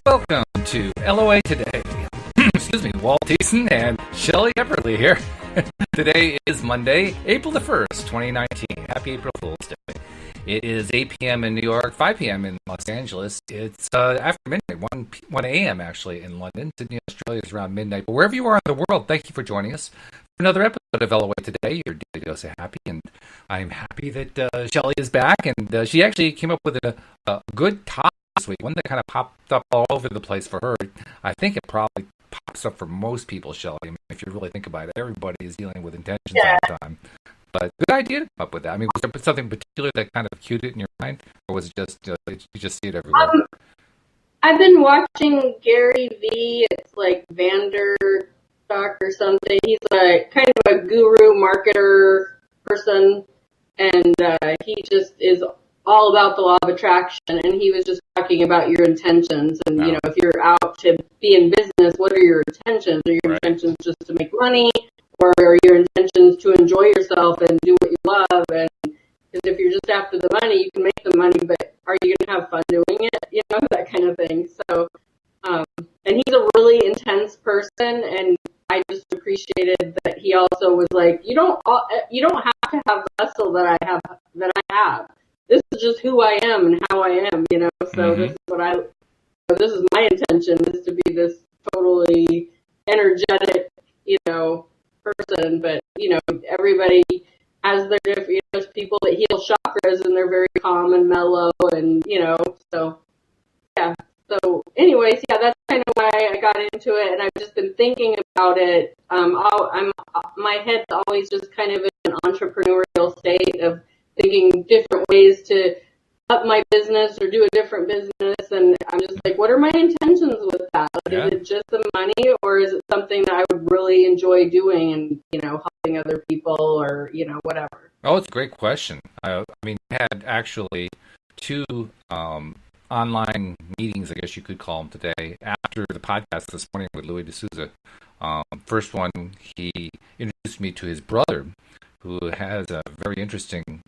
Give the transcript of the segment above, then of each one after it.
Welcome to LOA Today. Excuse me, Walt Eason and Shelly Everly here. Today is Monday, April the 1st, 2019. Happy April Fool's Day. It is 8 p.m. in New York, 5 p.m. in Los Angeles. It's after midnight, 1 a.m. actually in London. Sydney, Australia is around midnight. But wherever you are in the world, thank you for joining us for another episode of LOA Today. Your daily dose of happy. And I'm happy that Shelly is back. And she actually came up with a good topic this week, one that kind of popped up all over the place for her. I think it probably pops up for most people, Shelly. I mean, if you really think about it, everybody is dealing with intentions all the time. But good idea to come up with that. I mean, was there something particular that kind of cued it in your mind, or was it just you just see it everywhere? I've been watching Gary V. It's like Vanderstock or something. He's like kind of a guru marketer person, and he just is all about the law of attraction. And he was just talking about your intentions, and you know, if you're out to be in business, what are your intentions? Are your intentions just to make money? Or are your intentions to enjoy yourself and do what you love? And because if you're just after the money, you can make the money, but are you going to have fun doing it? You know, that kind of thing. So, and he's a really intense person, and I just appreciated that he also was like, you don't have to have the hustle that I have. This is just who I am and how I am, you know. So this is my intention, is to be this totally energetic, you know, person. But you know, everybody has their different, you know, there's people that heal chakras and they're very calm and mellow, and you know, so yeah. So anyways, yeah, that's kind of why I got into it, and I've just been thinking about it. My head's always just kind of in an entrepreneurial state of thinking different ways to up my business or do a different business, and I'm just like, what are my intentions with that? Like, is it just the money, or is it something that I would really enjoy doing, and you know, helping other people, or you know, whatever? Oh, it's a great question. I mean, we had actually two online meetings, I guess you could call them, today after the podcast this morning with Louis D'Souza. First one, he introduced me to his brother, who has a very interesting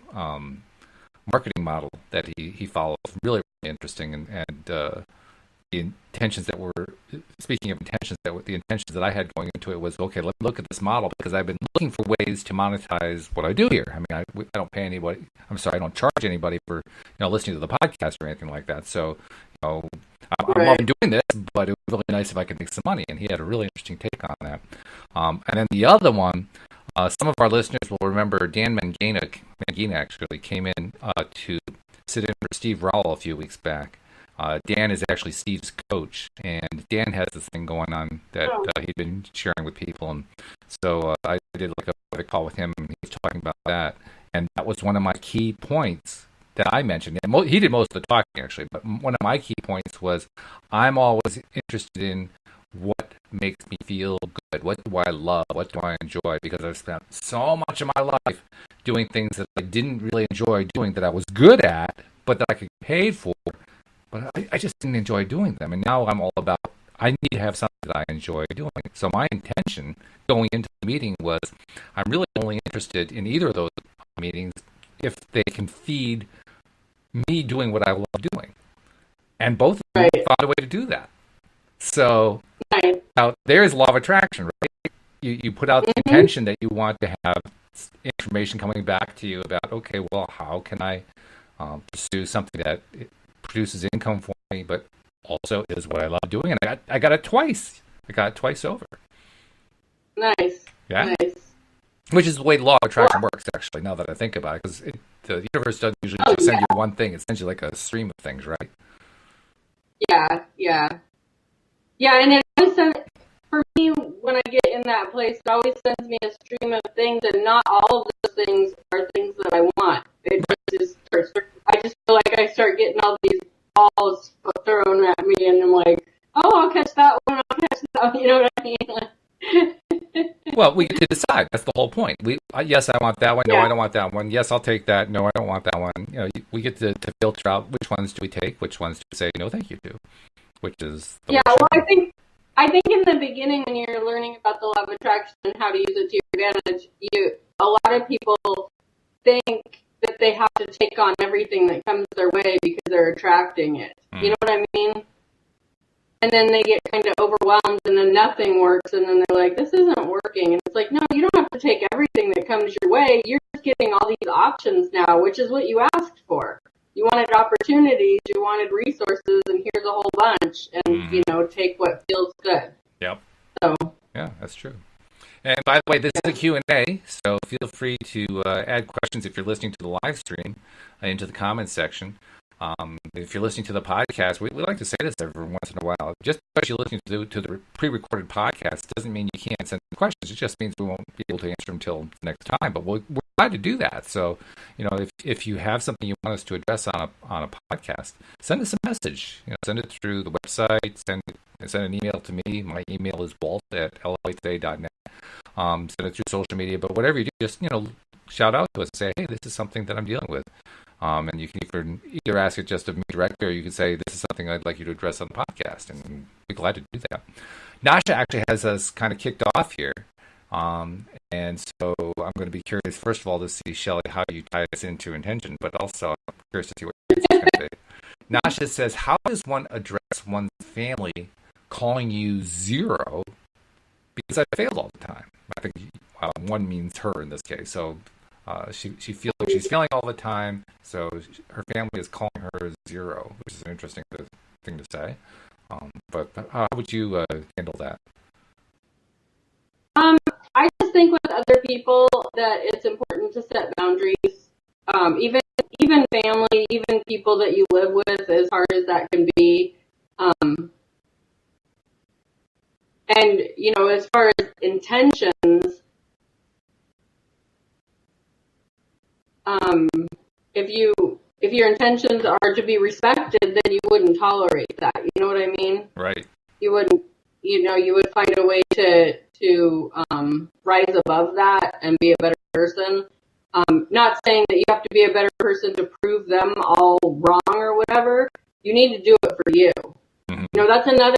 marketing model that he follows. Really, really interesting, and the intentions that were, speaking of intentions, the intentions that I had going into it was, okay, let me look at this model, because I've been looking for ways to monetize what I do here. I mean, I don't pay anybody. I'm sorry, I don't charge anybody for listening to the podcast or anything like that. So, you know, I'm loving doing this, but it would be really nice if I could make some money. And he had a really interesting take on that. And then the other one, some of our listeners will remember Dan Mangina actually came in to sit in for Steve Rowell a few weeks back. Dan is actually Steve's coach, and Dan has this thing going on that he'd been sharing with people. And so I did like a call with him, and he was talking about that. And that was one of my key points that I mentioned. And he did most of the talking, actually, but one of my key points was I'm always interested in what makes me feel good. What do I love? What do I enjoy? Because I've spent so much of my life doing things that I didn't really enjoy doing, that I was good at, but that I could get paid for. But I just didn't enjoy doing them. And now I'm all about, I need to have something that I enjoy doing. So my intention going into the meeting was, I'm really only interested in either of those meetings if they can feed me doing what I love doing. And both of them found a way to do that. So now there's law of attraction, right? You put out the intention that you want to have information coming back to you about, okay, well, how can I pursue something that produces income for me, but also is what I love doing? And I got it twice. I got it twice over. Nice. Yeah. Nice. Which is the way law of attraction works, actually, now that I think about it, because the universe doesn't usually just send you one thing. It sends you like a stream of things, right? Yeah, and it always sends, for me, when I get in that place, it always sends me a stream of things, and not all of those things are things that I want. It just starts, I just feel like I start getting all these balls thrown at me, and I'm like, oh, I'll catch that one, I'll catch that one, you know what I mean? Well, we get to decide. That's the whole point. Yes, I want that one. No, I don't want that one. Yes, I'll take that. No, I don't want that one. You know, we get to filter out which ones do we take, which ones do we say no, thank you to, which is the well, I think in the beginning, when you're learning about the law of attraction and how to use it to your advantage, a lot of people think that they have to take on everything that comes their way because they're attracting it. You know what I mean? and then they get kind of overwhelmed, and then nothing works, and then they're like, this isn't working. And it's like, no, you don't have to take everything that comes your way. You're just getting all these options now, which is what you asked for. You wanted opportunities, you wanted resources, and here's a whole bunch, and, you know, take what feels good. Yep. So. Yeah, that's true. And by the way, this is a Q&A, so feel free to add questions if you're listening to the live stream into the comments section. If you're listening to the podcast, we like to say this every once in a while. Just because you're listening to the pre-recorded podcast doesn't mean you can't send questions. It just means we won't be able to answer them until next time. But we're glad to do that. So, you know, if you have something you want us to address on a podcast, send us a message. You know, send it through the website. Send an email to me. My email is walt@lawatoday.net. Send it through social media. But whatever you do, just, you know, shout out to us and say, hey, this is something that I'm dealing with. And you can either ask it just of me directly, or you can say, this is something I'd like you to address on the podcast, and we'd be glad to do that. Nasha actually has us kind of kicked off here. And so I'm going to be curious, first of all, to see, Shelly, how you tie this into intention, but also I'm curious to see what you're going to say. Nasha says, how does one address one's family calling you zero because I failed all the time? I think one means her in this case. So she feels like she's failing all the time, so her family is calling her zero, which is an interesting thing to say. But how would you handle that? I just think with other people that it's important to set boundaries. Even family, even people that you live with, as hard as that can be. And, you know, as far as intentions, if your intentions are to be respected, then you wouldn't tolerate that. You know what I mean? Right. You wouldn't, you know, you would find a way to rise above that and be a better person. Not saying that you have to be a better person to prove them all wrong or whatever. You need to do it for you. Mm-hmm. You know, that's another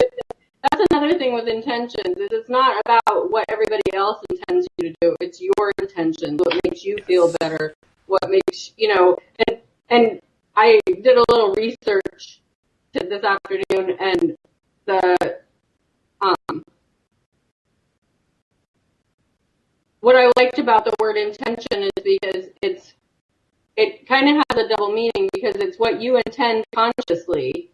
thing with intentions, is it's not about what everybody else intends you to do. It's your intentions, what makes you feel better, what makes, you know, and I did a little research this afternoon, and what I liked about the word intention is because it kind of has a double meaning, because it's what you intend consciously,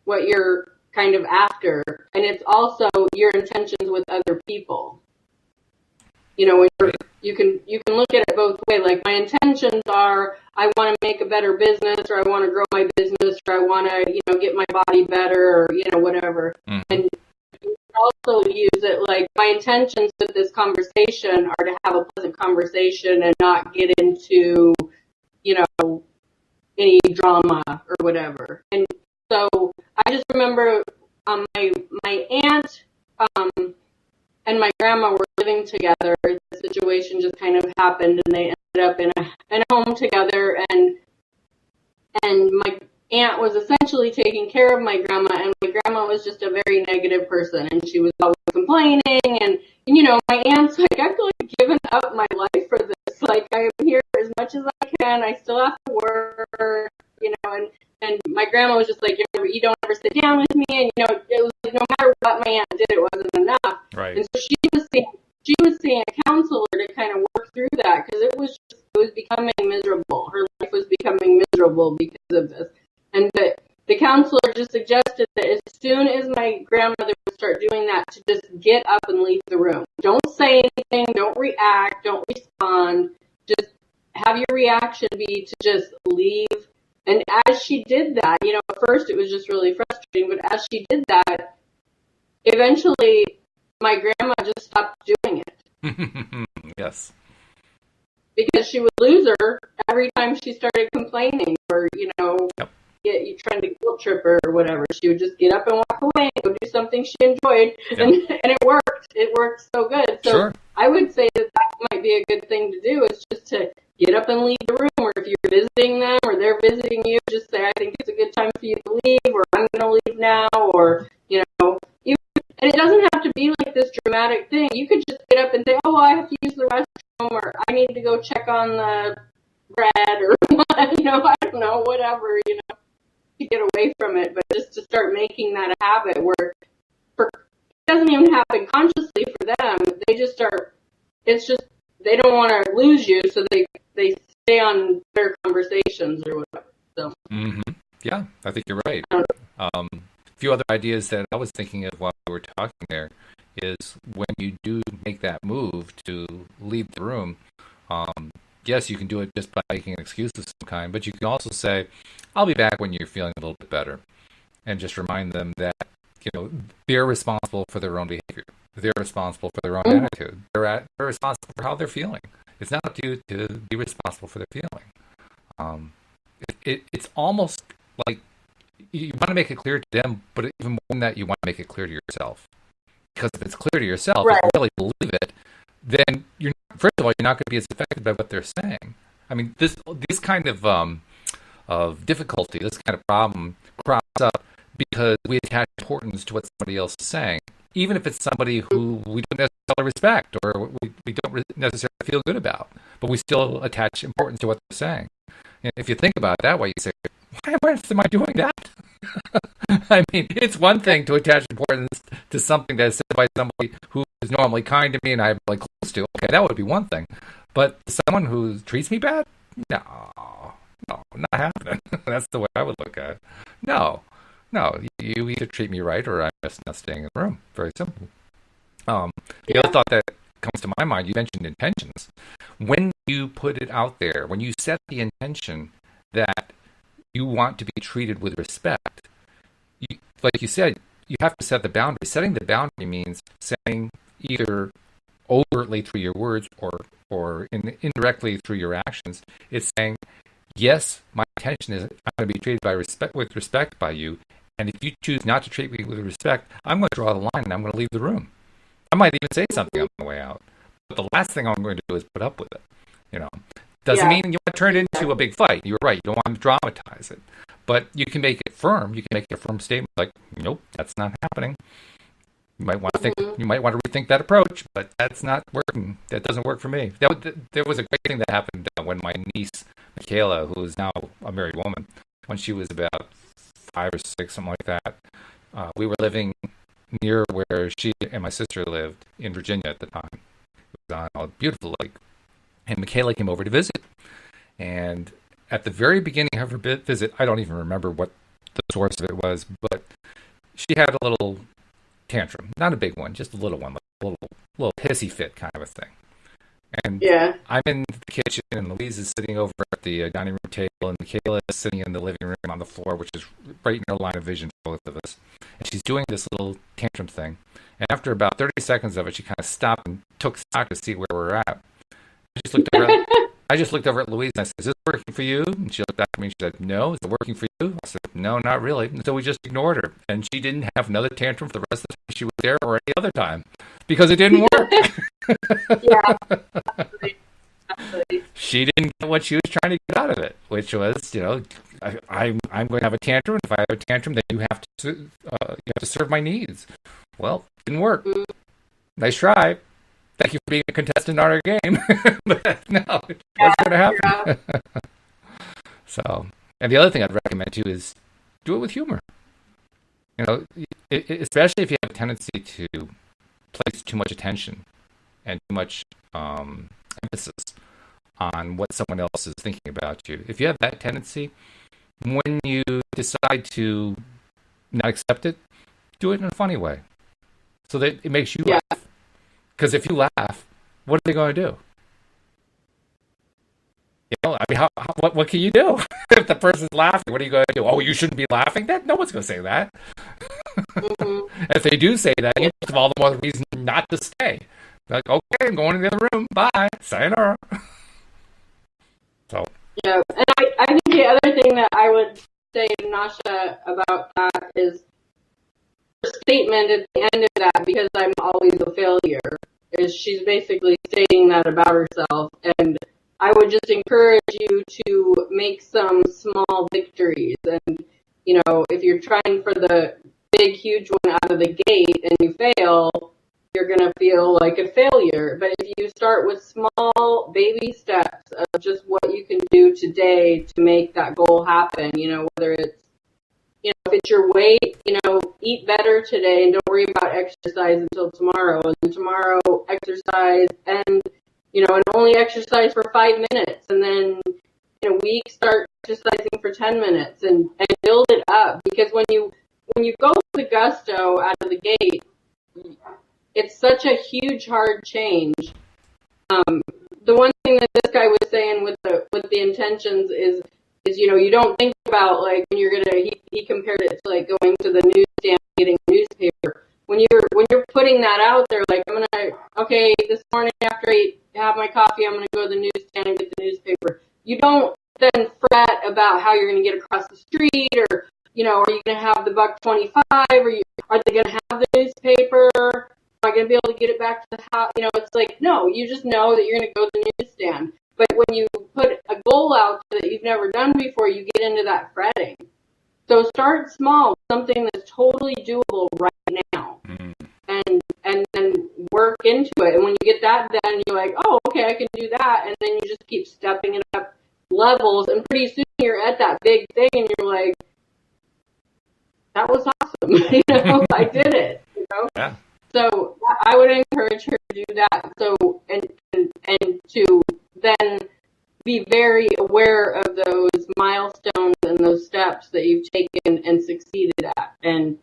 what you're kind of after, and it's also your intentions with other people. You know, when you can look at it both ways. Like, my intentions are, I want to make a better business, or I want to grow my business, or I want to, you know, get my body better, or, you know, whatever. Mm-hmm. And you can also use it like, my intentions with this conversation are to have a pleasant conversation and not get into, you know, any drama or whatever. And so I just remember my aunt and my grandma were living together. The situation just kind of happened, and they ended up in a home together. And my aunt was essentially taking care of my grandma, and my grandma was just a very negative person, and she was always complaining. And you know, my aunt's like, I feel like I've given up my life for this. Like, I am here as much as I can. I still have to work, you know. And my grandma was just like, you don't ever sit down with me, and you know, it was like, no matter what my aunt did, it wasn't enough. Right. And so she was seeing a counselor to kind of work through that, because it was becoming miserable. Her life was becoming miserable because of this. And the counselor just suggested that as soon as my grandmother would start doing that, to just get up and leave the room. Don't say anything. Don't react. Don't respond. Just have your reaction be to just leave. And as she did that, you know, at first it was just really frustrating, but as she did that, eventually my grandma just stopped doing it. Yes. Because she would lose her every time she started complaining, or, you know, yep, you trying to guilt trip her or whatever. She would just get up and walk away and go do something she enjoyed. Yep. And it worked. It worked so good. So sure. I would say that might be a good thing to do, is just to get up and leave the room, or if you're visiting them or they're visiting you, just say, I think it's a good time for you to leave, or I'm going to leave now, or, you know, and it doesn't have to be like this dramatic thing. You could just get up and say, oh, well, I have to use the restroom, or I need to go check on the bread, or, you know, I don't know, whatever, you know. to get away from it, but just to start making that a habit where it doesn't even happen consciously for them. They just start, it's just, they don't want to lose you, so they stay on their conversations or whatever. So. Mm-hmm. Yeah, I think you're right. A few other ideas that I was thinking of while we were talking there is when you do make that move to leave the room, yes, you can do it just by making an excuse of some kind, but you can also say, I'll be back when you're feeling a little bit better. And just remind them that, they're responsible for their own behavior. They're responsible for their own attitude. They're responsible for how they're feeling. It's not up to you to be responsible for their feeling. It's almost like you want to make it clear to them, but even more than that, you want to make it clear to yourself. Because if it's clear to yourself, right. If you really believe it, then first of all, you're not going to be as affected by what they're saying. I mean, this kind of difficulty, this kind of problem crops up because we attach importance to what somebody else is saying, even if it's somebody who we don't necessarily respect or we don't necessarily feel good about, but we still attach importance to what they're saying. And if you think about it that way, you say, why am I doing that? I mean, it's one thing to attach importance to something that is said by somebody who is normally kind to me and I'm like close to. Okay, that would be one thing. But someone who treats me bad? No, not happening. That's the way I would look at it. No, you either treat me right or I'm just not staying in the room. Very simple. The other thought that comes to my mind, you mentioned intentions. When you put it out there, when you set the intention that you want to be treated with respect, like you said, you have to set the boundary. Setting the boundary means saying either overtly through your words or indirectly through your actions. It's saying, yes, my intention is I'm going to be treated with respect by you, and if you choose not to treat me with respect, I'm going to draw the line and I'm going to leave the room. I might even say something on the way out. But the last thing I'm going to do is put up with it. Doesn't mean you want to turn it into a big fight. You're right. You don't want to dramatize it. But you can make it firm. You can make a firm statement like, nope, that's not happening. You might want to rethink that approach, but that's not working. That doesn't work for me. There was a great thing that happened when my niece, Michaela, who is now a married woman, when she was about 5 or 6, something like that, we were living near where she and my sister lived in Virginia at the time. It was on a beautiful lake. And Michaela came over to visit. And at the very beginning of her visit, I don't even remember what the source of it was, but she had a little tantrum. Not a big one, just a little one, like a little hissy fit kind of a thing. And I'm in the kitchen, and Louise is sitting over at the dining room table, and Michaela is sitting in the living room on the floor, which is right in her line of vision for both of us. And she's doing this little tantrum thing. And after about 30 seconds of it, she kind of stopped and took stock to see where we're at. I just looked over at Louise and I said, is this working for you? And she looked back at me and she said, no. Is it working for you? I said, no, not really. And so we just ignored her. And she didn't have another tantrum for the rest of the time she was there or any other time because it didn't work. Absolutely. She didn't get what she was trying to get out of it, which was, I'm going to have a tantrum. If I have a tantrum, then you have to serve my needs. Well, it didn't work. Nice try. Thank you for being a contestant on our game. But no, what's going to happen? So, and the other thing I'd recommend too is do it with humor. Especially if you have a tendency to place too much attention and too much emphasis on what someone else is thinking about you. If you have that tendency, when you decide to not accept it, do it in a funny way so that it makes you laugh. Because if you laugh, what are they going to do? What can you do? If the person's laughing, what are you going to do? Oh, you shouldn't be laughing? No one's going to say that. If they do say that, you have all the more reason not to stay. Like, okay, I'm going to the other room. Bye. Sayonara. So. Yeah, and I think the other thing that I would say to Nasha about that is her statement at the end of that, because I'm always a failure, is she's basically stating that about herself. And I would just encourage you to make some small victories. And, if you're trying for the big, huge one out of the gate and you fail, you're going to feel like a failure. But if you start with small baby steps of just what you can do today to make that goal happen, whether it's if it's your weight, eat better today and don't worry about exercise until tomorrow. And then tomorrow, exercise and only exercise for 5 minutes. And then in a week, start exercising for 10 minutes and build it up. Because when you go with gusto out of the gate, it's such a huge, hard change. The one thing that this guy was saying with the intentions is you don't think about like when you're he compared it to like going to the newsstand getting a newspaper. When you're putting that out there, like this morning after I have my coffee, I'm gonna go to the newsstand and get the newspaper. You don't then fret about how you're gonna get across the street, or are you gonna have the $1.25, or are they gonna have the newspaper? Am I gonna be able to get it back to the house? It's like, no, you just know that you're gonna go to the newsstand. But when you put a goal out that you've never done before, you get into that fretting. So start small, something that's totally doable right now, and then work into it. And when you get that done, you're like, oh, okay, I can do that. And then you just keep stepping it up levels, and pretty soon you're at that big thing, and you're like, that was awesome. I did it. Yeah. So I would encourage her to do that. So and to then be very aware of those milestones and those steps that you've taken and succeeded at, and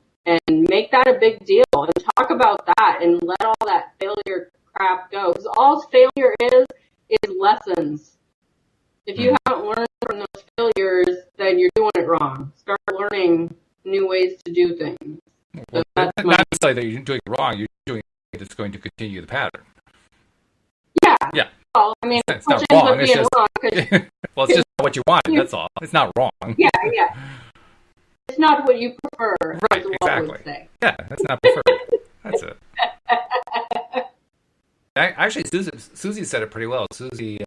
make that a big deal, and talk about that, and let all that failure crap go. Because all failure is lessons. If you haven't learned from those failures, then you're doing it wrong. Start learning new ways to do things. So not necessarily that you're doing it wrong, you're doing it that's going to continue the pattern. Yeah. Yeah. Well, I mean, it's not wrong. It's just, well, it's just not what you want. That's all. It's not wrong. Yeah. It's not what you prefer. Right. Exactly. Say. Yeah, that's not preferred. That's it. Actually, Susie said it pretty well. Susie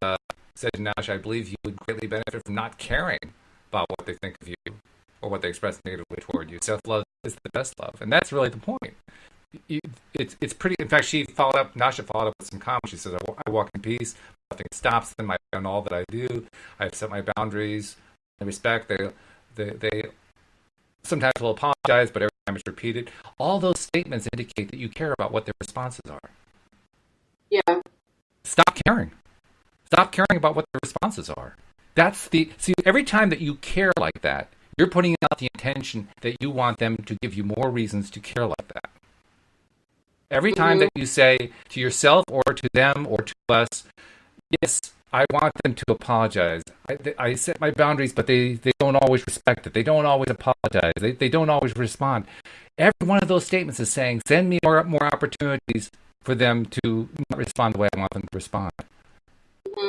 said to Nash, I believe you would greatly benefit from not caring about what they think of you or what they express negatively toward you. Self-love is the best love, and that's really the point. It's pretty. In fact, Nasha followed up with some comments. She said, I walk in peace. Nothing stops them. I've done all that I do. I've set my boundaries. I respect. They sometimes will apologize, but every time it's repeated. All those statements indicate that you care about what their responses are. Yeah. Stop caring. Stop caring about what their responses are. See, every time that you care like that, you're putting out the intention that you want them to give you more reasons to care like that. Every time that you say to yourself or to them or to us, yes, I want them to apologize. I set my boundaries, but they don't always respect it. They don't always apologize. They don't always respond. Every one of those statements is saying, send me more opportunities for them to not respond the way I want them to respond.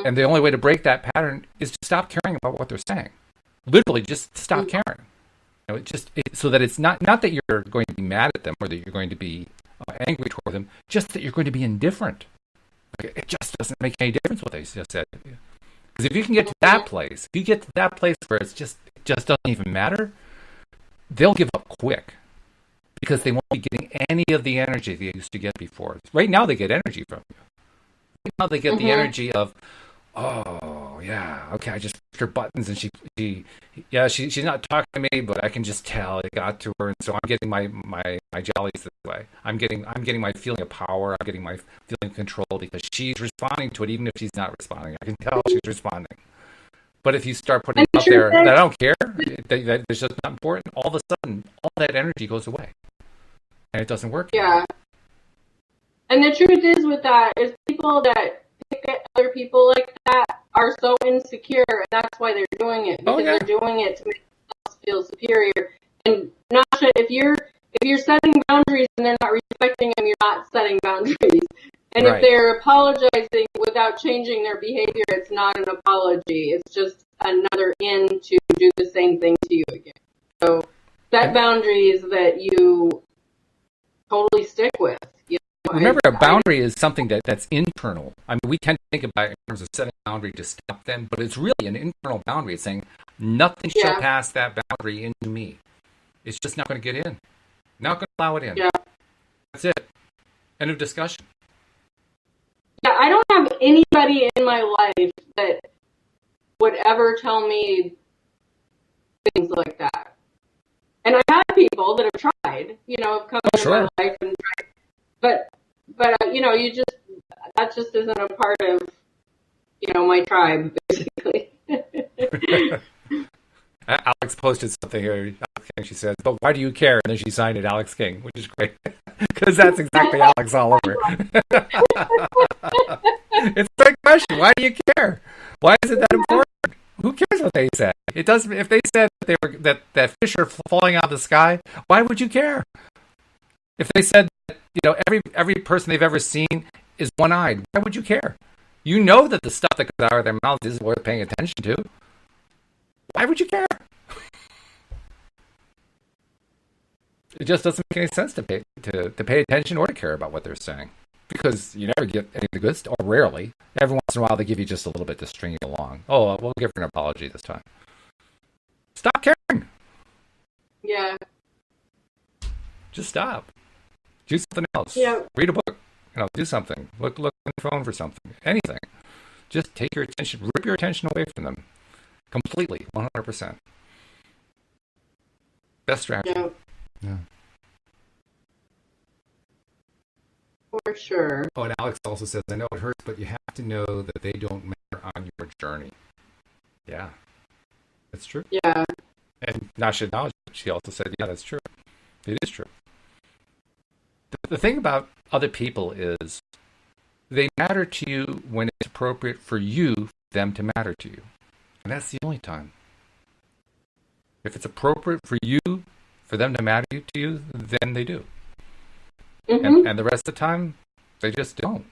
And the only way to break that pattern is to stop caring about what they're saying. Literally, just stop caring. So that it's not that you're going to be mad at them or that you're going to be angry toward them, just that you're going to be indifferent. It just doesn't make any difference what they just said. Because if you can get to that place, where it just doesn't even matter, they'll give up quick. Because they won't be getting any of the energy they used to get before. Right now they get energy from you. Right now they get the energy of, oh, yeah, okay, I just pushed her buttons and she's not talking to me, but I can just tell it got to her, and so I'm getting my jollies this way. I'm getting my feeling of power. I'm getting my feeling of control because she's responding to it, even if she's not responding. I can tell she's responding. But if you start putting it out there that I don't care, that it's just not important, all of a sudden, all that energy goes away. And it doesn't work. Yeah. And the truth is with that is people that pick at other people like that are so insecure, and that's why they're doing it. Because they're doing it to make themselves feel superior. And Nasha, if you're setting boundaries and they're not respecting them, you're not setting boundaries. And if they're apologizing without changing their behavior, it's not an apology. It's just another in to do the same thing to you again. So set boundaries that you totally stick with. Remember, a boundary is something that's internal. I mean, we tend to think about it in terms of setting a boundary to stop them, but it's really an internal boundary. It's saying nothing shall pass that boundary into me. It's just not going to get in. Not going to allow it in. Yeah. That's it. End of discussion. Yeah, I don't have anybody in my life that would ever tell me things like that. And I had people that have tried, have come Oh, into my sure. life and but you just that just isn't a part of my tribe basically. Alex posted something here. And she said, "But why do you care?" And then she signed it Alex King, which is great because that's exactly Alex all over. It's a big question. Why do you care? Why is it that important? Who cares what they say? It doesn't. If they said that they were that fish are falling out of the sky, why would you care? If they said that every person they've ever seen is one-eyed, why would you care? You know that the stuff that comes out of their mouths is worth paying attention to. Why would you care? It just doesn't make any sense to pay attention or to care about what they're saying, because you never get any of the good stuff, or rarely. Every once in a while, they give you just a little bit to string you along. Oh, we'll give her an apology this time. Stop caring. Yeah. Just stop. Do something else. Yeah. Read a book. Do something. Look on your phone for something. Anything. Just take your attention, rip your attention away from them completely, 100%. Best strategy. Yeah. Yeah. For sure. Oh, and Alex also says, I know it hurts, but you have to know that they don't matter on your journey. Yeah, that's true. Yeah. And Nasha acknowledged it. She also said, yeah, that's true. It is true. The thing about other people is they matter to you when it's appropriate for you, for them to matter to you. And that's the only time. If it's appropriate for you, for them to matter to you, then they do. Mm-hmm. And the rest of the time, they just don't.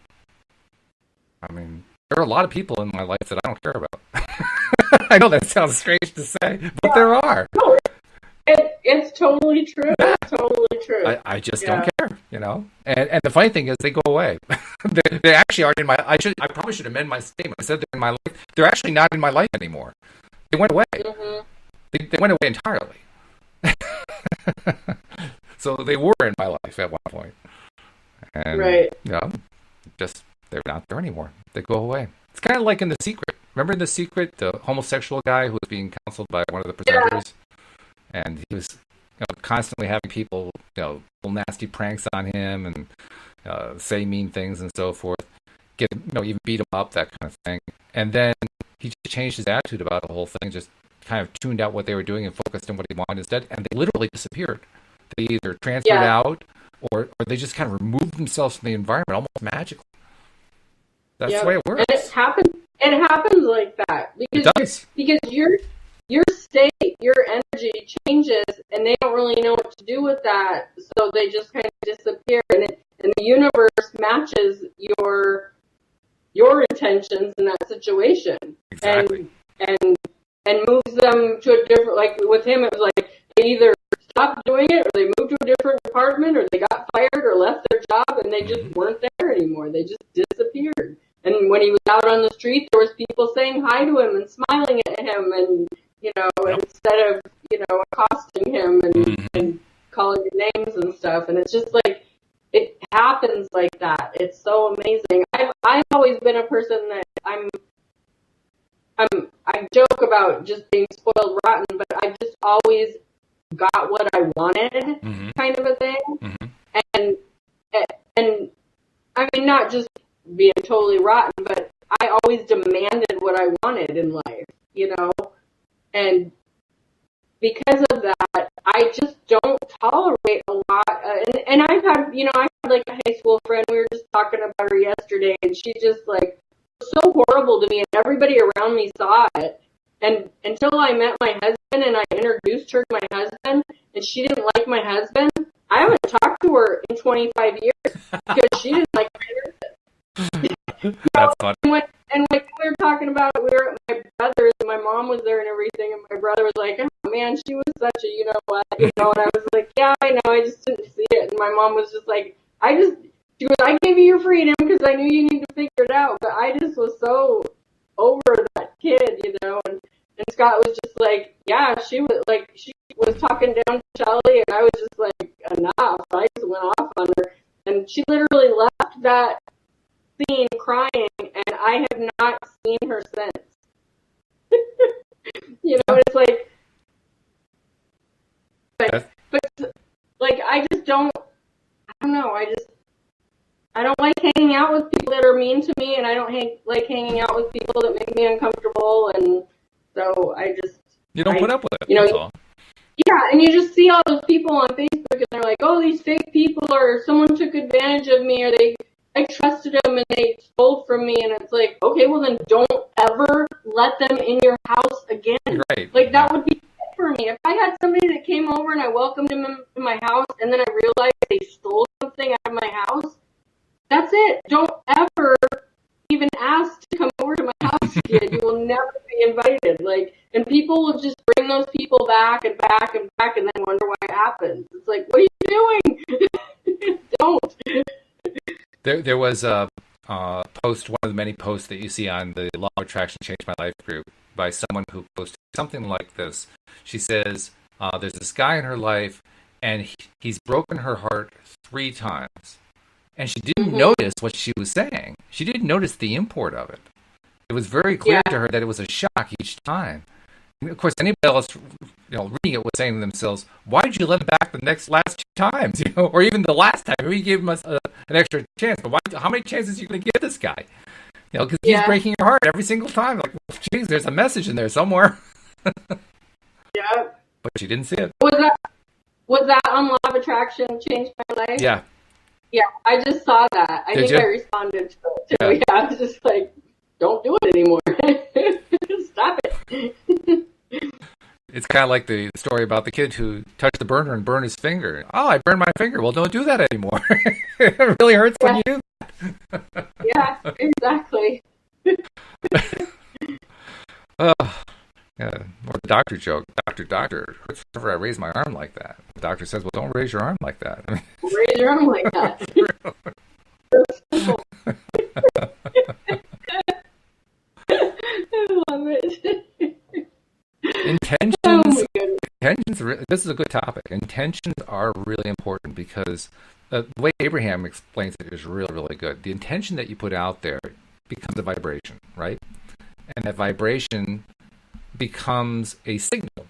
I mean, there are a lot of people in my life that I don't care about. I know that sounds strange to say, but there are. No, it's totally true. Yeah. It's totally true. I just don't care, And the funny thing is, they go away. they actually aren't in my. I probably should amend my statement. I said they're in my life. They're actually not in my life anymore. They went away. Mm-hmm. They went away entirely. So they were in my life at one point. And, right. Just they're not there anymore. They go away. It's kind of like in The Secret. Remember in The Secret, the homosexual guy who was being counseled by one of the presenters? Yeah. And he was constantly having people, little nasty pranks on him and say mean things and so forth. Even beat him up, that kind of thing. And then he just changed his attitude about the whole thing, just kind of tuned out what they were doing and focused on what he wanted instead. And they literally disappeared. They either transferred out or they just kind of removed themselves from the environment almost magically. That's the way it works. And it happens like that. Because it does. Because your state, your energy changes, and they don't really know what to do with that, so they just kind of disappear, and the universe matches your intentions in that situation. Exactly. And moves them to a different, like with him, it was like they either stopped doing it, or they moved to a different department, or they got fired or left their job, and they just weren't there anymore. They just disappeared. And when he was out on the street, there was people saying hi to him and smiling at him, and instead of accosting him and calling him names and stuff. And it's just like it happens like that. It's so amazing. I've always been a person that I joke about just being spoiled rotten, but I just always got what I wanted, kind of a thing. And I mean, not just being totally rotten, but I always demanded what I wanted in life, and because of that, I just don't tolerate a lot. And I've had, I had like a high school friend. We were just talking about her yesterday, and she just like was so horrible to me, and everybody around me saw it. And until I met my husband and I introduced her to my husband, and she didn't like my husband, I haven't talked to her in 25 years because she didn't like my husband. That's funny. And like we were talking about, we were at my brother's, and my mom was there and everything, and my brother was like, "Oh man, she was such a what," and I was like, "Yeah, I know, I just didn't see it." And my mom was just like, she goes, "I gave you your freedom because I knew you need to figure it out," but I just was so over that kid, and Scott was just like, yeah, she was talking down to Shelly, and I was just like, enough. I just went off on her, and she literally left that scene crying, and I have not seen her since. It's like But like, I don't know. I don't like hanging out with people that are mean to me, and I don't like hanging out with people that make me uncomfortable, and so you don't put up with it. You know, that's all. yeah, and you just see all those people on Facebook, and they're like, "Oh, these fake people," or "Someone took advantage of me," or I trusted them and they stole from me, and it's like, okay, well then don't ever let them in your house again. Right. Like, that would be it for me. If I had somebody that came over and I welcomed them in my house, and then I realized they stole something out of my house, that's it. Don't ever even ask to come over to my house again. You will never be invited. Like, and people will just bring those people back and back and back, and then wonder why it happens. It's like, what are you doing? Don't. There was a post, one of the many posts that you see on the Law of Attraction Change My Life group by someone who posted something like this. She says, there's this guy in her life, and he's broken her heart 3 times. And she didn't notice what she was saying. She didn't notice the import of it. It was very clear to her that it was a shock each time. And of course, anybody else, reading it was saying to themselves, "Why did you let him back the last 2 times, or even the last time? Maybe you gave him an extra chance, but how many chances are you going to give this guy? Because he's breaking your heart every single time. Like, geez, there's a message in there somewhere." Yeah. But she didn't see it. Was that on Law of Attraction Changed My Life? Yeah. Yeah, I just saw that. I think I responded to it too. Yeah, I was just like, don't do it anymore. Stop it. It's kind of like the story about the kid who touched the burner and burned his finger. Oh, I burned my finger. Well, don't do that anymore. It really hurts when you do that. Yeah, exactly. Yeah, or the doctor joke. Doctor, hurts whenever I raise my arm like that. The doctor says, well, don't raise your arm like that. Raise your arm like that. I love it. Intentions. This is a good topic. Intentions are really important because the way Abraham explains it is really, really good. The intention that you put out there becomes a vibration, right? And that vibration becomes a signal,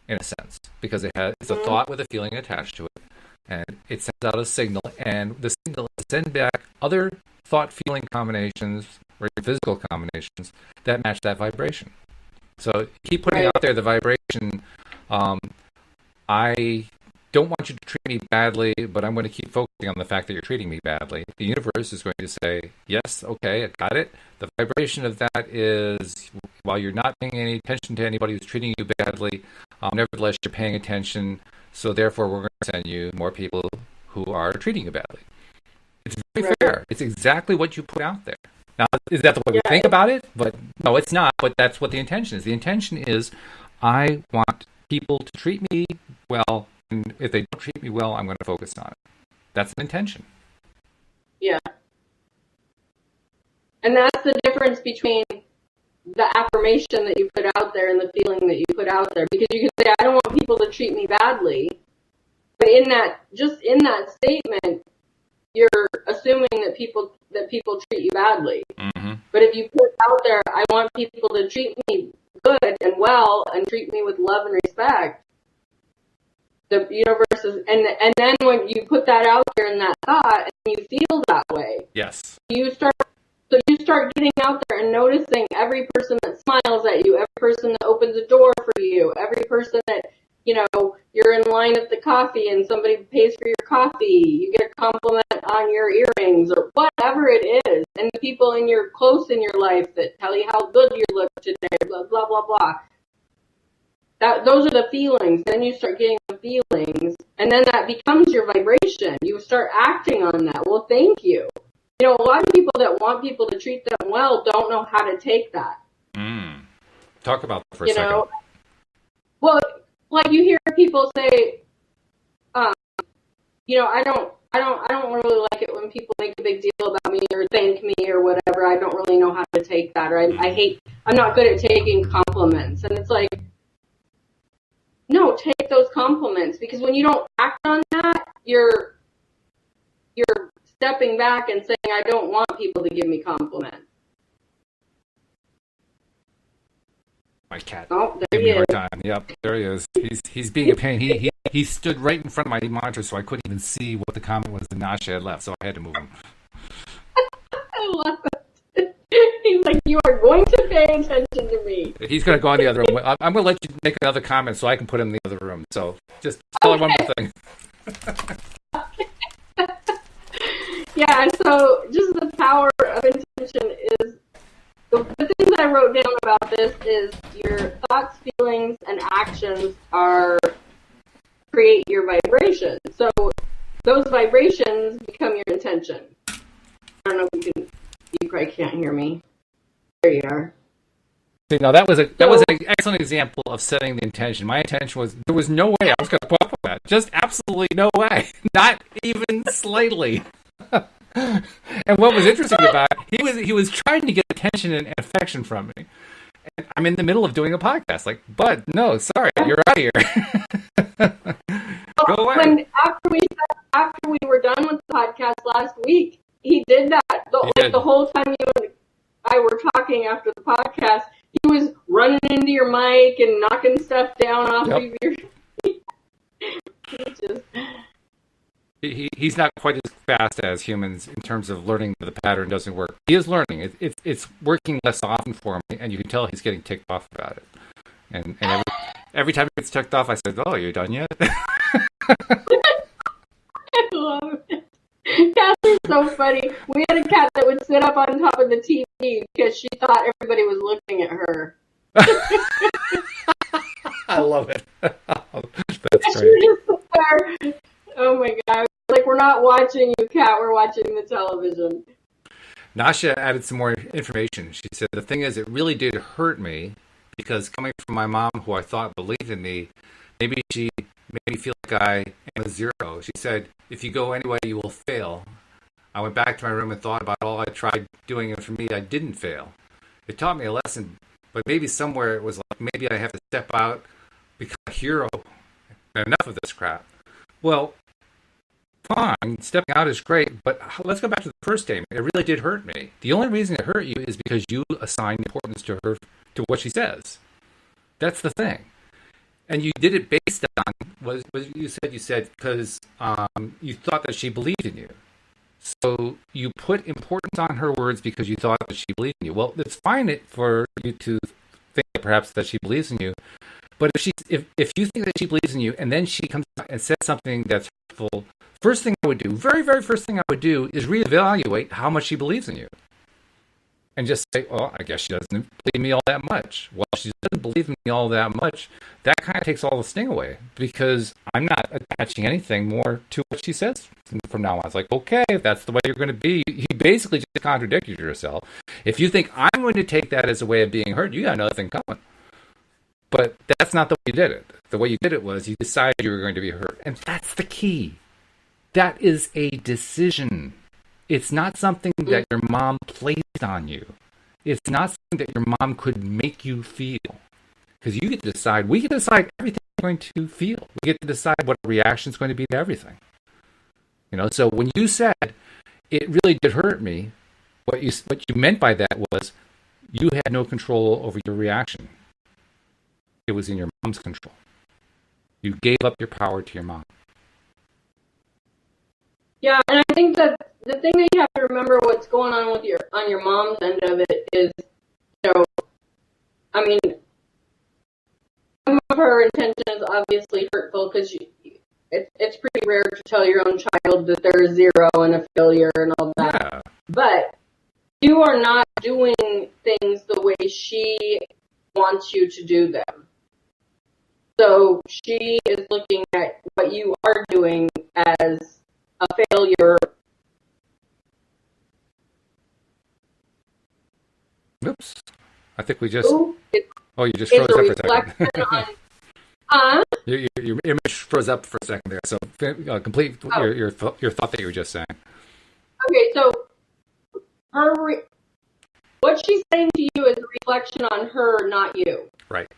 in a sense, because it's a thought with a feeling attached to it, and it sends out a signal, and the signal sends back other thought-feeling combinations or physical combinations that match that vibration. So keep putting out there the vibration. I don't want you to treat me badly, but I'm going to keep focusing on the fact that you're treating me badly. The universe is going to say, yes, okay, I got it. The vibration of that is, while you're not paying any attention to anybody who's treating you badly, nevertheless, you're paying attention. So therefore, we're going to send you more people who are treating you badly. It's very fair. It's exactly what you put out there. Now, is that the way we think about it? But no, it's not. But that's what the intention is. The intention is, I want people to treat me well. And if they don't treat me well, I'm going to focus on it. That's an intention. Yeah. And that's the difference between the affirmation that you put out there and the feeling that you put out there. Because you can say, I don't want people to treat me badly. But in that statement, you're assuming that people treat you badly. Mm-hmm. But if you put out there, I want people to treat me good and well and treat me with love and respect, the universe is, and then when you put that out there in that thought and you feel that way, yes, you start getting out there and noticing every person that smiles at you, every person that opens a door for you, every person that, you're in line at the coffee and somebody pays for your coffee, you get a compliment on your earrings or whatever it is, and the people close in your life that tell you how good you look today, blah blah blah blah. Those are the feelings. Then you start getting the feelings, and then that becomes your vibration. You start acting on that. Well, thank you. A lot of people that want people to treat them well don't know how to take that. Talk about that for a second. Well, like you hear people say, I don't really like it when people make a big deal about me or thank me or whatever. I don't really know how to take that, or I'm not good at taking compliments. And it's like, no, take those compliments, because when you don't act on that, you're stepping back and saying, I don't want people to give me compliments. My cat. Oh, there Give he me is. a hard time. Yep, there he is. He's being a pain. He he stood right in front of my monitor, so I couldn't even see what the comment was that Nasha had left, so I had to move him. I love it. He's like, you are going to pay attention to me. He's going to go in the other room. I'm going to let you make another comment so I can put him in the other room. So just tell her one more thing. Yeah, so just the power of intention is, the things I wrote down about this is your thoughts, feelings, and actions create your vibration. So those vibrations become your intention. I don't know if you probably can't hear me. There you are. See, now that was an excellent example of setting the intention. My intention was there was no way I was going to put up with that. Just absolutely no way. Not even slightly. And what was interesting about it, he was trying to get attention and affection from me. And I'm in the middle of doing a podcast. Like, bud, no, sorry, you're out of here. Go away. After we were done with the podcast last week, he did that. The whole time you and I were talking after the podcast, he was running into your mic and knocking stuff down off of your. He's not quite as fast as humans in terms of learning that the pattern doesn't work. He is learning. It's working less often for me, and you can tell he's getting ticked off about it. And every time he gets ticked off, I said, "Oh, you're done yet?" I love it. Cats are so funny. We had a cat that would sit up on top of the TV because she thought everybody was looking at her. I love it. That's great. Oh my God. Like, we're not watching you, cat. We're watching the television. Nasha added some more information. She said, the thing is, it really did hurt me because coming from my mom, who I thought believed in me, maybe she made me feel like I am a zero. She said, if you go anyway, you will fail. I went back to my room and thought about all I tried doing, and for me, I didn't fail. It taught me a lesson, but maybe somewhere it was like, maybe I have to step out, become a hero. Enough of this crap. Well, fine, stepping out is great, but let's go back to the first statement. It really did hurt me. The only reason it hurt you is because you assigned importance to her, to what she says. That's the thing. And you did it based on what you said because you thought that she believed in you. So you put importance on her words because you thought that she believed in you. Well, it's fine for you to think perhaps that she believes in you, but if you think that she believes in you and then she comes out and says something that's hurtful, first thing I would do, very, very first thing I would do is reevaluate how much she believes in you. And just say, well, I guess she doesn't believe me all that much. Well, she doesn't believe in me all that much. That kind of takes all the sting away because I'm not attaching anything more to what she says from now on. It's like, okay, if that's the way you're going to be, you basically just contradicted yourself. If you think I'm going to take that as a way of being hurt, you got another thing coming. But that's not the way you did it. The way you did it was you decided you were going to be hurt. And that's the key. That is a decision. It's not something that your mom placed on you. It's not something that your mom could make you feel. Because you get to decide, we get to decide everything we're going to feel. We get to decide what our reaction is going to be to everything. So when you said, it really did hurt me, what you meant by that was you had no control over your reaction. It was in your mom's control. You gave up your power to your mom. Yeah, and I think that the thing that you have to remember what's going on with on your mom's end of it is, I mean, some of her intention is obviously hurtful because it's pretty rare to tell your own child that they're a zero and a failure and all that. Yeah. But you are not doing things the way she wants you to do them. So she is looking at what you are doing as a failure. Oops. I think we just... you just froze up for a second. Your image froze up for a second there. So complete your thought that you were just saying. Okay, so what she's saying to you is a reflection on her, not you. Right.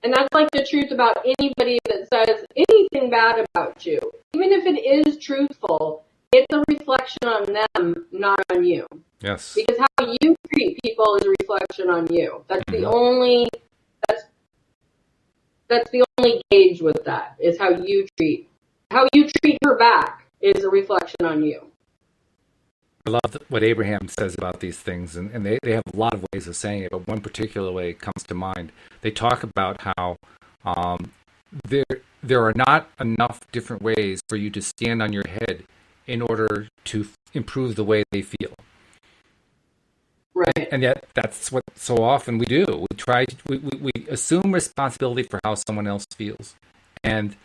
And that's like the truth about anybody that says anything bad about you. Even if it is truthful, it's a reflection on them, not on you. Yes. Because how you treat people is a reflection on you. That's the only... that's the only gauge with that, is how you treat her back is a reflection on you. I love what Abraham says about these things, and they have a lot of ways of saying it, but one particular way comes to mind. They talk about how there are not enough different ways for you to stand on your head in order to improve the way they feel. Right. And yet that's what so often we do. We assume responsibility for how someone else feels. And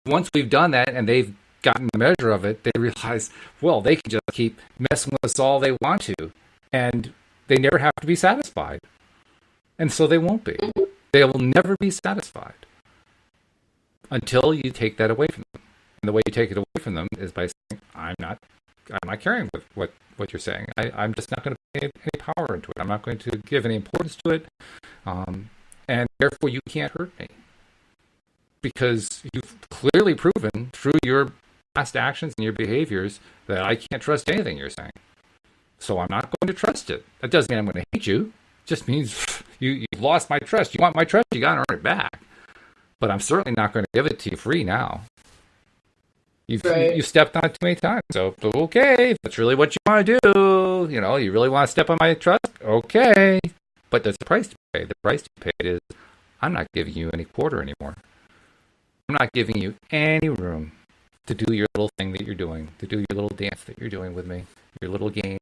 once we've done that and they've gotten the measure of it, they realize, well, they can just keep messing with us all they want to. And they never have to be satisfied. And so they won't be. They will never be satisfied until you take that away from them. And the way you take it away from them is by saying, I'm not caring with what you're saying. I'm just not going to pay any power into it. I'm not going to give any importance to it. And therefore you can't hurt me. Because you've clearly proven through your past actions and your behaviors that I can't trust anything you're saying. So I'm not going to trust it. That doesn't mean I'm going to hate you. It just means you've lost my trust. You want my trust, you got to earn it back. But I'm certainly not going to give it to you free now. You've stepped on it too many times. So, okay, if that's really what you want to do, you really want to step on my trust, okay. But there's a price to pay. The price to pay is I'm not giving you any quarter anymore. I'm not giving you any room to do your little thing that you're doing, to do your little dance that you're doing with me, your little game,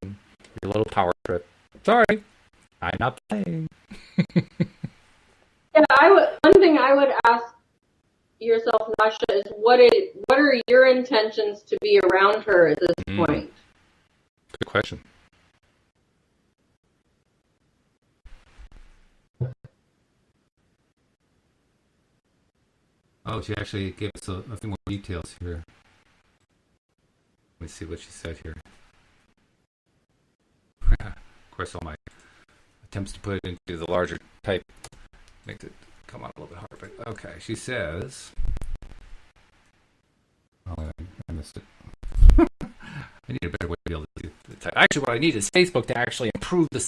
your little power trip. Sorry, I'm not playing. Yeah, one thing I would ask yourself, Nasha, is what are your intentions to be around her at this point? Good question. Oh, she actually gave us a few more details here. Let me see what she said here. Of course, all my attempts to put it into the larger type makes it come out a little bit harder. But okay, she says... Oh, I missed it. I need a better way to be able to do the type. Actually, what I need is Facebook to actually improve the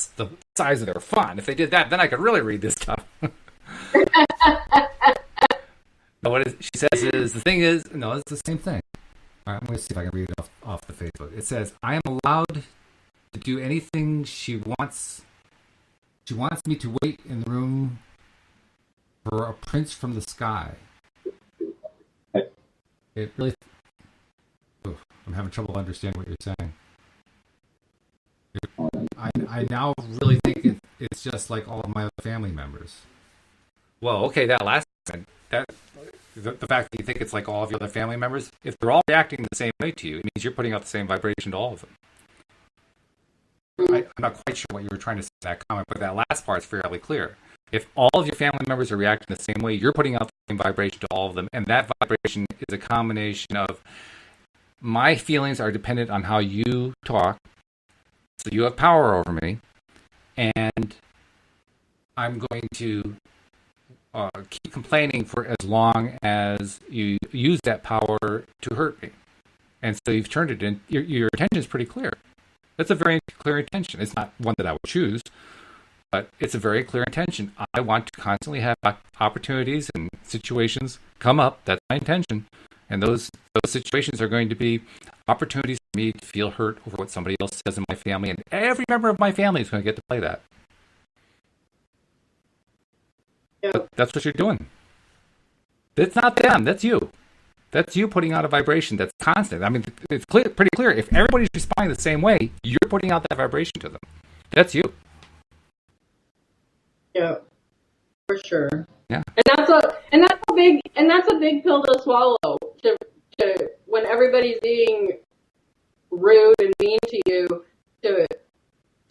size of their font. If they did that, then I could really read this stuff. She says is, the thing is, no, it's the same thing. All right, I'm going to see if I can read it off the Facebook. It says, I am allowed to do anything she wants. She wants me to wait in the room for a prince from the sky. It really... I'm having trouble understanding what you're saying. I now really think it's just like all of my other family members. Well, okay, that last one, the fact that you think it's like all of your other family members, if they're all reacting the same way to you, it means you're putting out the same vibration to all of them. I'm not quite sure what you were trying to say in that comment, but that last part is fairly clear. If all of your family members are reacting the same way, you're putting out the same vibration to all of them, and that vibration is a combination of my feelings are dependent on how you talk, so you have power over me, and I'm going to keep complaining for as long as you use that power to hurt me. And so you've turned it in. Your intention is pretty clear. That's a very clear intention. It's not one that I would choose, but it's a very clear intention. I want to constantly have opportunities and situations come up. That's my intention. And those situations are going to be opportunities for me to feel hurt over what somebody else says in my family. And every member of my family is going to get to play that. But that's what you're doing. It's not them. That's you. That's you putting out a vibration that's constant. I mean, it's pretty clear. If everybody's responding the same way, you're putting out that vibration to them. That's you. Yeah, for sure. Yeah. And that's a big pill to swallow. To when everybody's being rude and mean to you, to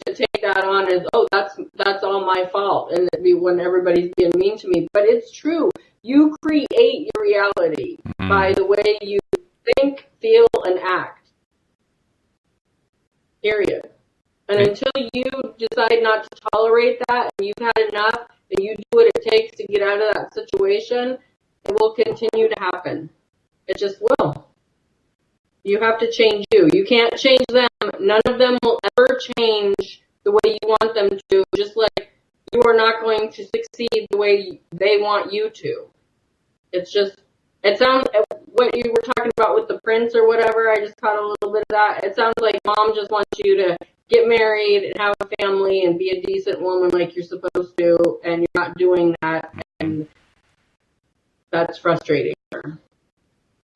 take that on as, oh, that's all my fault, and it'd be when everybody's being mean to me. But it's true. You create your reality by the way you think, feel, and act. Period. And until you decide not to tolerate that, and you've had enough, and you do what it takes to get out of that situation, it will continue to happen. It just will. You have to change you. You can't change them. None of them will ever change the way you want them to, just like you are not going to succeed the way they want you to. It's just, it sounds, what you were talking about with the prince or whatever, I just caught a little bit of that. It sounds like mom just wants you to get married and have a family and be a decent woman like you're supposed to, and you're not doing that, and that's frustrating.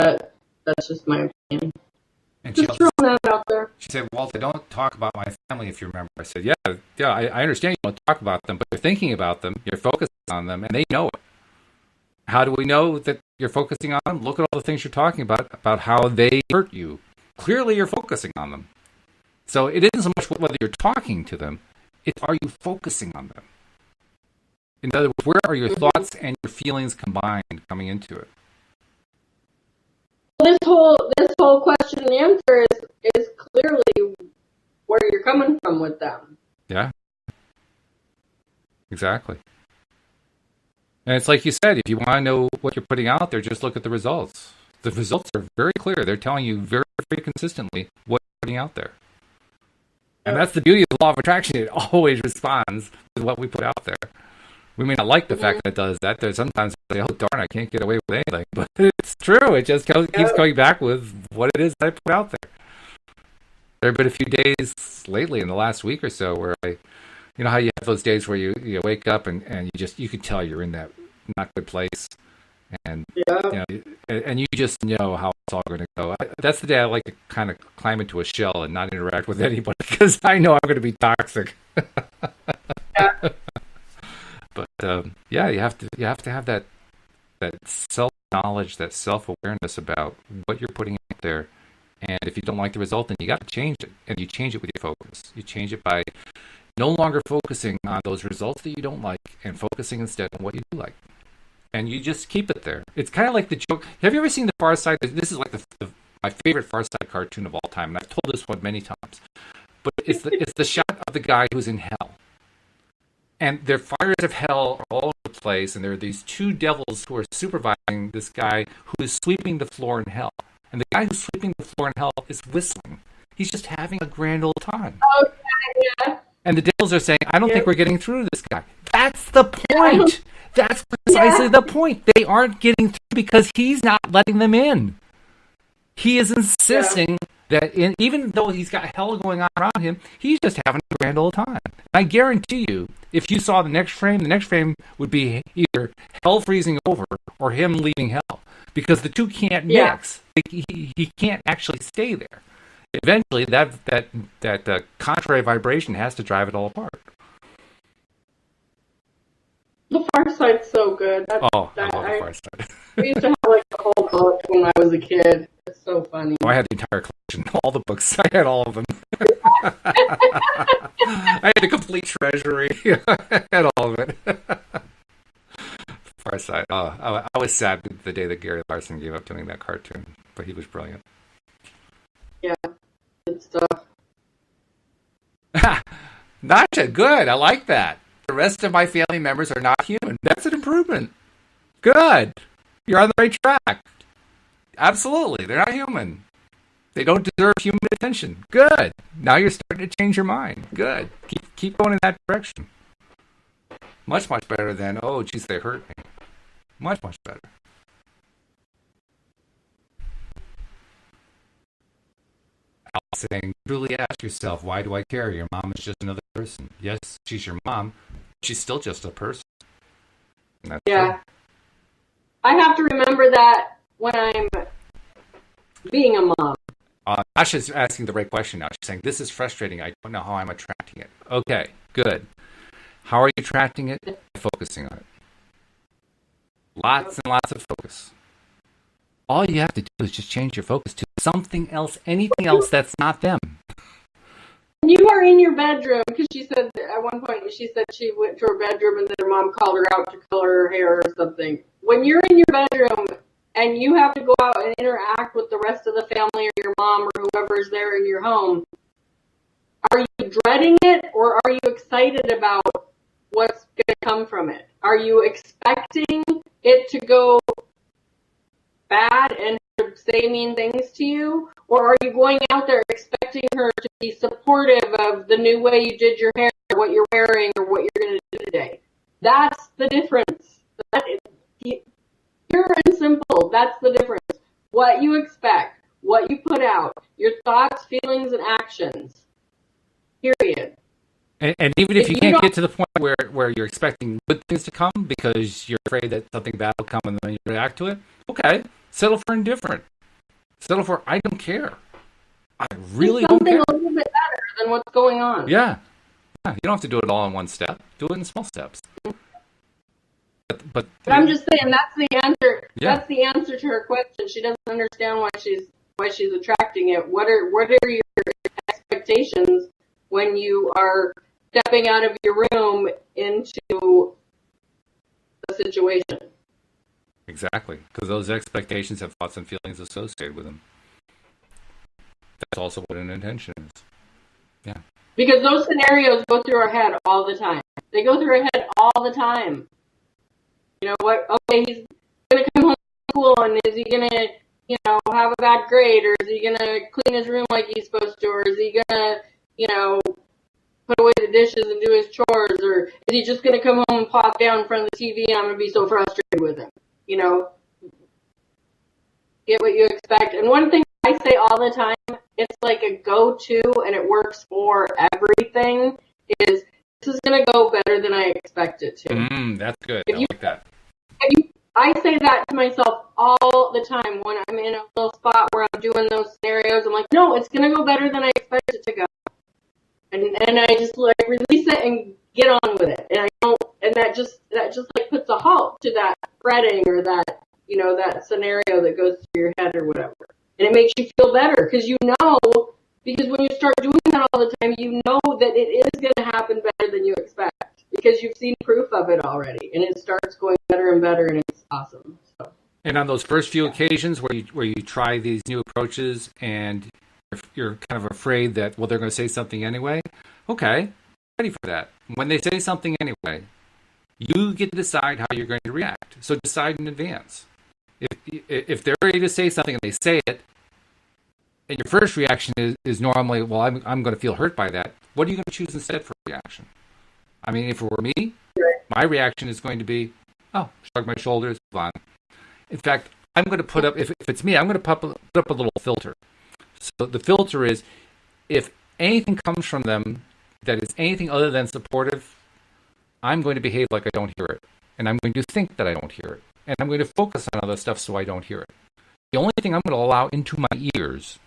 That's just my opinion. And just throwing that out there. She said, Walter, don't talk about my family if you remember. I said, yeah, I understand you don't talk about them, but you're thinking about them, you're focused on them, and they know it. How do we know that you're focusing on them? Look at all the things you're talking about how they hurt you. Clearly you're focusing on them. So it isn't so much whether you're talking to them, it's are you focusing on them? In other words, where are your thoughts and your feelings combined coming into it? This whole question and answer is clearly where you're coming from with them. Yeah. Exactly. And it's like you said, if you want to know what you're putting out there, just look at the results. The results are very clear. They're telling you very, very consistently what you're putting out there. And that's the beauty of the law of attraction. It always responds with what we put out there. We may not like the fact that it does that. There's sometimes we say, oh, darn, I can't get away with anything. But it's true. It just keeps coming back with what it is that I put out there. There have been a few days lately in the last week or so where you know how you have those days where you wake up and you can tell you're in that not good place. And, and you just know how it's all going to go. That's the day I like to kind of climb into a shell and not interact with anybody because I know I'm going to be toxic. But you have to have that self-knowledge, that self-awareness about what you're putting out there. And if you don't like the result, then you got to change it. And you change it with your focus. You change it by no longer focusing on those results that you don't like and focusing instead on what you do like. And you just keep it there. It's kind of like the joke. Have you ever seen The Far Side? This is like my favorite Far Side cartoon of all time. And I've told this one many times. But it's the shot of the guy who's in hell. And their fires of hell are all over the place. And there are these two devils who are supervising this guy who is sweeping the floor in hell. And the guy who's sweeping the floor in hell is whistling. He's just having a grand old time. Oh, yeah. And the devils are saying, I don't think we're getting through to this guy. That's the point. That's precisely the point. They aren't getting through because he's not letting them in. He is insisting that even though he's got hell going on around him, he's just having a grand old time. I guarantee you, if you saw the next frame would be either hell freezing over or him leaving hell. Because the two can't mix. He can't actually stay there. Eventually, that contrary vibration has to drive it all apart. The Far Side's so good. I love The Far Side. We used to have like the whole book when I was a kid. It's so funny. I had the entire collection, all the books. I had all of them. I had the complete treasury. I had all of it. Far Side. I was sad the day that Gary Larson gave up doing that cartoon, but he was brilliant. Yeah, good stuff. Nacha, good. I like that. The rest of my family members are not human. That's an improvement. Good. You're on the right track. Absolutely. They're not human. They don't deserve human attention. Good. Now you're starting to change your mind. Good. Keep going in that direction. Much, much better than, oh, geez, they hurt me. Much, much better. Al saying, truly ask yourself, why do I care? Your mom is just another person. Yes, she's your mom. She's still just a person. Yeah. True. I have to remember that when I'm being a mom. Asha's asking the right question now. She's saying, this is frustrating. I don't know how I'm attracting it. Okay, good. How are you attracting it? Focusing on it. Lots and lots of focus. All you have to do is just change your focus to something else, anything else that's not them. You are in your bedroom, because she said at one point, she said she went to her bedroom and then her mom called her out to color her hair or something. When you're in your bedroom and you have to go out and interact with the rest of the family or your mom or whoever's there in your home, are you dreading it or are you excited about what's going to come from it? Are you expecting it to go bad and to say mean things to you? Or are you going out there expecting her to be supportive of the new way you did your hair, or what you're wearing, or what you're going to do today? That's the difference. You're in people. That's the difference. What you expect, what you put out, your thoughts, feelings, and actions. Period. And even if you can't get to the point where you're expecting good things to come because you're afraid that something bad will come and then you react to it, okay, settle for indifferent. Settle for I don't care. I really don't care. Something a little bit better than what's going on. Yeah. You don't have to do it all in one step. Do it in small steps. But I'm just saying that's the answer. Yeah. That's the answer to her question. She doesn't understand why she's attracting it. What are your expectations when you are stepping out of your room into a situation? Exactly, because those expectations have thoughts and feelings associated with them. That's also what an intention is. Yeah. Because those scenarios go through our head all the time. They go through our head all the time. You know what? Okay, he's going to come home from school, and is he going to, have a bad grade, or is he going to clean his room like he's supposed to, or is he going to, put away the dishes and do his chores, or is he just going to come home and plop down in front of the TV and I'm going to be so frustrated with him? Get what you expect. And one thing I say all the time, it's like a go-to and it works for everything, is this is going to go better than I expect it to. That's good. I like that. I say that to myself all the time when I'm in a little spot where I'm doing those scenarios. I'm like, no, it's going to go better than I expect it to go. And I just release it and get on with it. And I don't, and that just like puts a halt to that fretting or that, that scenario that goes through your head or whatever. And it makes you feel better because because when you start doing that all the time, you know that it is going to happen better than you expect because you've seen proof of it already, and it starts going better and better, and it's awesome. So. And on those first few occasions where you try these new approaches and you're kind of afraid that, well, they're going to say something anyway, okay, ready for that. When they say something anyway, you get to decide how you're going to react. So decide in advance. If they're ready to say something and they say it, and your first reaction is normally, well, I'm going to feel hurt by that, what are you going to choose instead for a reaction? I mean, if it were me, my reaction is going to be, oh, shrug my shoulders, move on. In fact, I'm going to put up, if it's me, I'm going to put up a little filter. So the filter is, if anything comes from them that is anything other than supportive, I'm going to behave like I don't hear it. And I'm going to think that I don't hear it. And I'm going to focus on other stuff so I don't hear it. The only thing I'm going to allow into my ears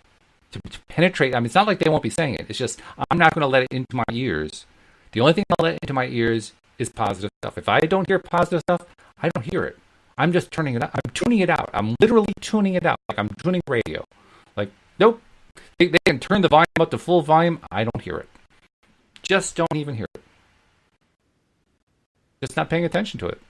to penetrate, I mean, it's not like they won't be saying it. It's just, I'm not going to let it into my ears. The only thing I'll let into my ears is positive stuff. If I don't hear positive stuff, I don't hear it. I'm just turning it out. I'm tuning it out. I'm literally tuning it out. Like I'm tuning radio. Like, nope. They can turn the volume up to full volume. I don't hear it. Just don't even hear it. Just not paying attention to it.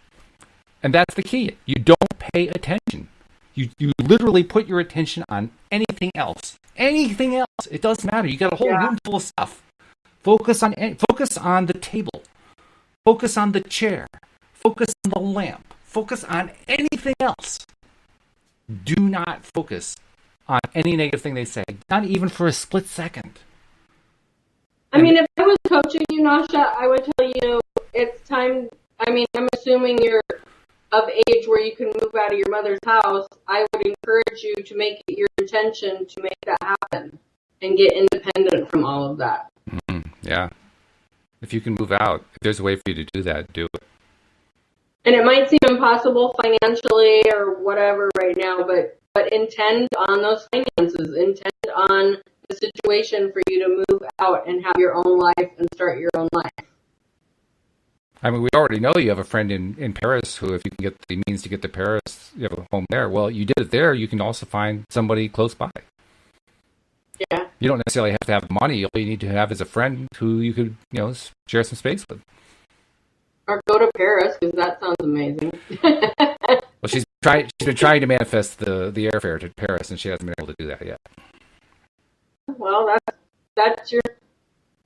And that's the key. You don't pay attention. You literally put your attention on anything else. Anything else. It doesn't matter. You got a whole room full of stuff. Focus on the table. Focus on the chair. Focus on the lamp. Focus on anything else. Do not focus on any negative thing they say. Not even for a split second. I mean, if I was coaching you, Nasha, I would tell you it's time. I mean, I'm assuming you're of age where you can move out of your mother's house. I would encourage you to make it your intention to make that happen and get independent from all of that. Yeah. If you can move out, if there's a way for you to do that, do it. And it might seem impossible financially or whatever right now, but intend on those finances. Intend on the situation for you to move out and have your own life and start your own life. I mean, we already know you have a friend in Paris who, if you can get the means to get to Paris, you have a home there. Well, you did it there. You can also find somebody close by. Yeah. You don't necessarily have to have money. All you need to have is a friend who you could, share some space with. Or go to Paris, because that sounds amazing. Well, she's been trying to manifest the airfare to Paris, and she hasn't been able to do that yet. Well, that's your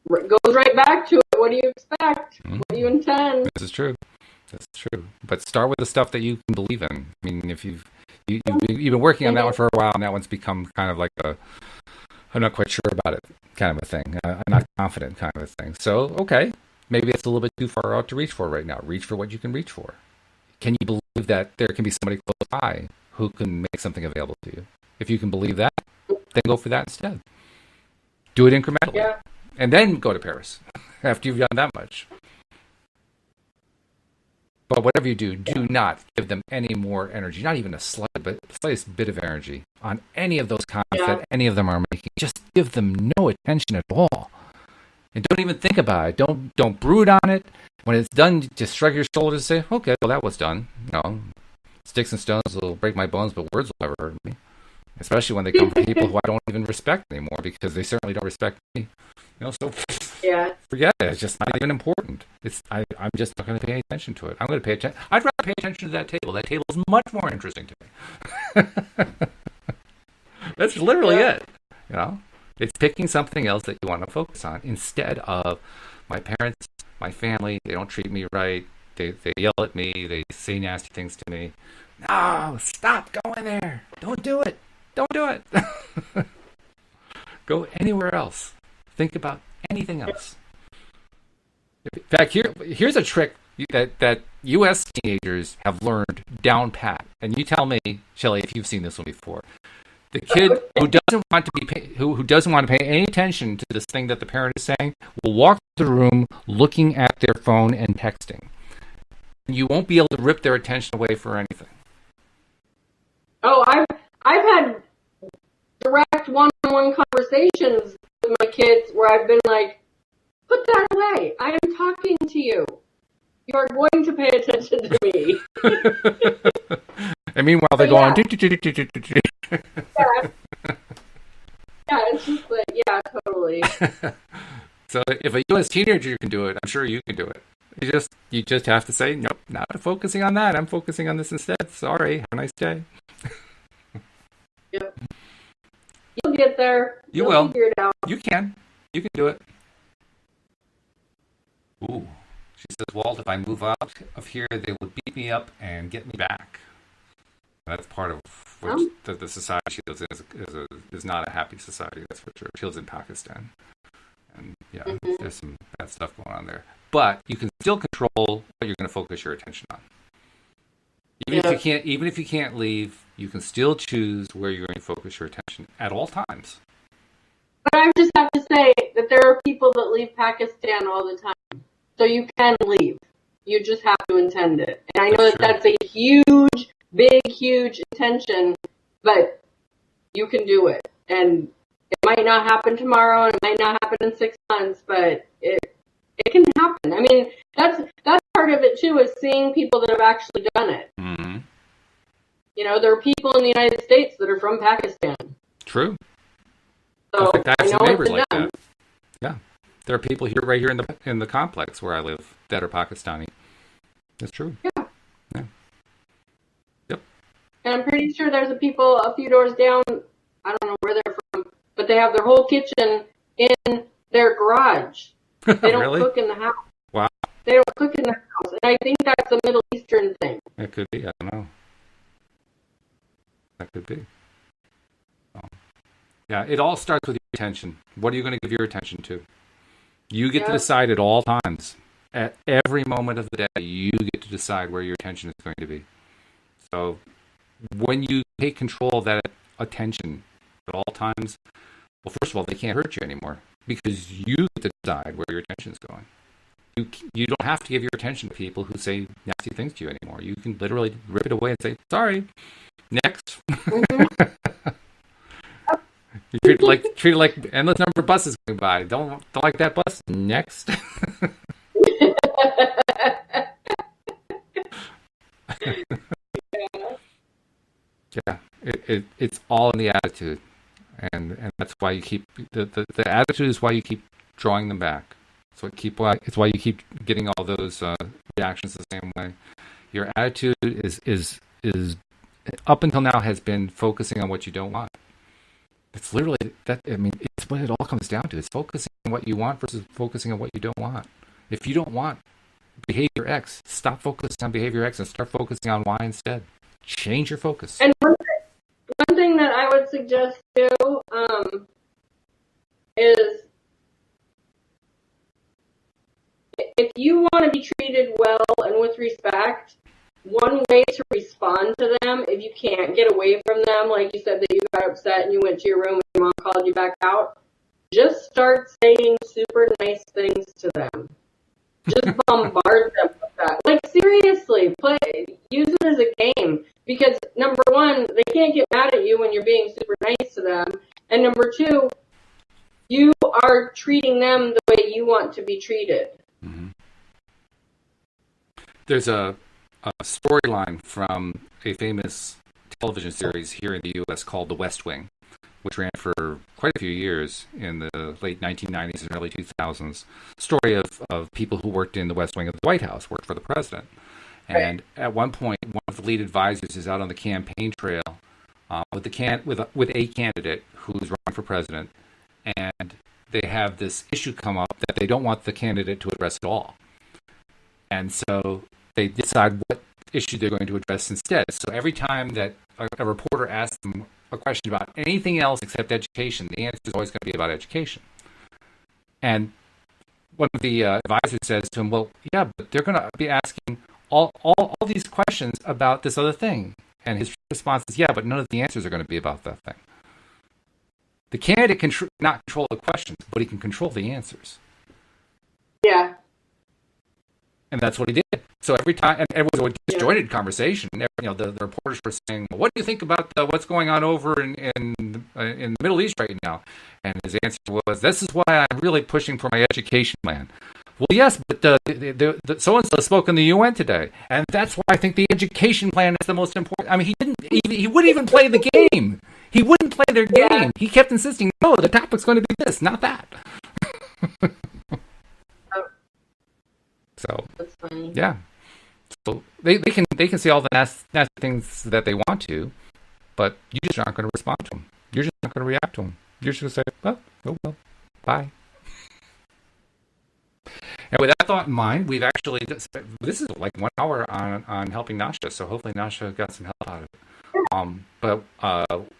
goes right back to it. What do you expect? What do you intend? This is true. That's true. But start with the stuff that you can believe in. I mean, if you've been working on that one for a while, and that one's become kind of like I'm not quite sure about it kind of a thing. I'm not confident kind of a thing. So, okay, maybe it's a little bit too far out to reach for right now. Reach for what you can reach for. Can you believe that there can be somebody close by who can make something available to you. If you can believe that, then go for that instead. Do it incrementally. Yeah. And then go to Paris after you've done that much. But whatever you do, do not give them any more energy, not even a slightest bit of energy on any of those comments that any of them are making. Just give them no attention at all. And don't even think about it. Don't brood on it. When it's done, just shrug your shoulders and say, okay, well, that was done. Sticks and stones will break my bones, but words will never hurt me. Especially when they come from people who I don't even respect anymore, because they certainly don't respect me. So forget it. It's just not even important. I'm just not going to pay any attention to it. I'm going to pay attention. I'd rather pay attention to that table. That table is much more interesting to me. That's literally it. It's picking something else that you want to focus on instead of my parents, my family. They don't treat me right. They yell at me. They say nasty things to me. No, stop going there. Don't do it. Don't do it. Go anywhere else. Think about anything else. In fact, here's a trick that U.S. teenagers have learned down pat. And you tell me, Shelly, if you've seen this one before. The kid who doesn't want to pay any attention to this thing that the parent is saying will walk through the room looking at their phone and texting. You won't be able to rip their attention away for anything. Oh, I've had direct one-on-one conversations with my kids where I've been like, put that away. I am talking to you. You are going to pay attention to me. And meanwhile, they go on. Yeah, it's just like, yeah, totally. So if a U.S. teenager can do it, I'm sure you can do it. You just have to say, nope, not focusing on that. I'm focusing on this instead. Sorry. Have a nice day. Yep. You'll get there. You'll will. Figure it out. You can do it. Ooh. She says, Walt, if I move out of here, they will beat me up and get me back. That's part of which the society she lives in is not a happy society, that's for sure. She lives in Pakistan. And there's some bad stuff going on there. But you can still control what you're going to focus your attention on. Even if you can't leave, you can still choose where you're going to focus your attention at all times. But I just have to say that there are people that leave Pakistan all the time. So you can leave. You just have to intend it. And I know that's a huge, huge intention, but you can do it. And it might not happen tomorrow, and it might not happen in 6 months, but it can happen. I mean, that's part of it too, is seeing people that have actually done it. Mm-hmm. There are people in the United States that are from Pakistan. True. So I have some neighbors like done. that. Yeah, there are people right here in the complex where I live that are Pakistani. That's true. Yeah. Yep. And I'm pretty sure there's people a few doors down. I don't know where they're from, but they have their whole kitchen in their garage. They don't Really? cook in the house. Wow. They don't cook in the house. And I think that's a Middle Eastern thing. It could be. I don't know. That could be. Yeah, it all starts with your attention. What are you going to give your attention to? You get to decide at all times. At every moment of the day, you get to decide where your attention is going to be. So when you take control of that attention at all times, well, first of all, they can't hurt you anymore because you get to decide where your attention is going. You don't have to give your attention to people who say nasty things to you anymore. You can literally rip it away and say, sorry, next. Mm-hmm. You treat it like endless number of buses going by. Don't like that bus. Next. Yeah, it's all in the attitude, and that's why you keep the attitude is why you keep drawing them back. So it's why you keep getting all those reactions the same way. Your attitude is up until now has been focusing on what you don't want. It's literally that. I mean, it's what it all comes down to. It's focusing on what you want versus focusing on what you don't want. If you don't want behavior X, stop focusing on behavior X and start focusing on Y instead. Change your focus. And one thing that I would suggest too is if you want to be treated well and with respect, one way to respond to them, if you can't get away from them, like you said that you got upset and you went to your room and your mom called you back out, just start saying super nice things to them. Just bombard them with that. Like, seriously, use it as a game. Because, number one, they can't get mad at you when you're being super nice to them. And number two, you are treating them the way you want to be treated. Mm-hmm. There's a storyline from a famous television series here in the U.S. called The West Wing, which ran for quite a few years in the late 1990s and early 2000s. Story of people who worked in the West Wing of the White House, worked for the president. And at one point, one of the lead advisors is out on the campaign trail with a candidate who's running for president, and they have this issue come up that they don't want the candidate to address at all. And so they decide what issue they're going to address instead. So every time that a reporter asks them a question about anything else except education, the answer is always going to be about education. And one of the advisors says to him, well, yeah, but they're going to be asking all these questions about this other thing. And his response is, yeah, but none of the answers are going to be about that thing. The candidate can not control the questions, but he can control the answers. Yeah. And that's what he did. So every time, and it was a disjointed conversation. The reporters were saying, well, "What do you think about what's going on over in the Middle East right now?" And his answer was, "This is why I'm really pushing for my education plan." Well, yes, but the so and so spoke in the UN today, and that's why I think the education plan is the most important. I mean, he wouldn't even play the game. He wouldn't play their game. He kept insisting, "No, the topic's going to be this, not that." So that's funny. Yeah, so they can say all the nasty things that they want to, but you just aren't going to respond to them. You're just not going to react to them. You're just going to say, "Well, oh well, bye." And with that thought in mind, we've actually this is like 1 hour on helping Nasha, so hopefully Nasha got some help out of it. But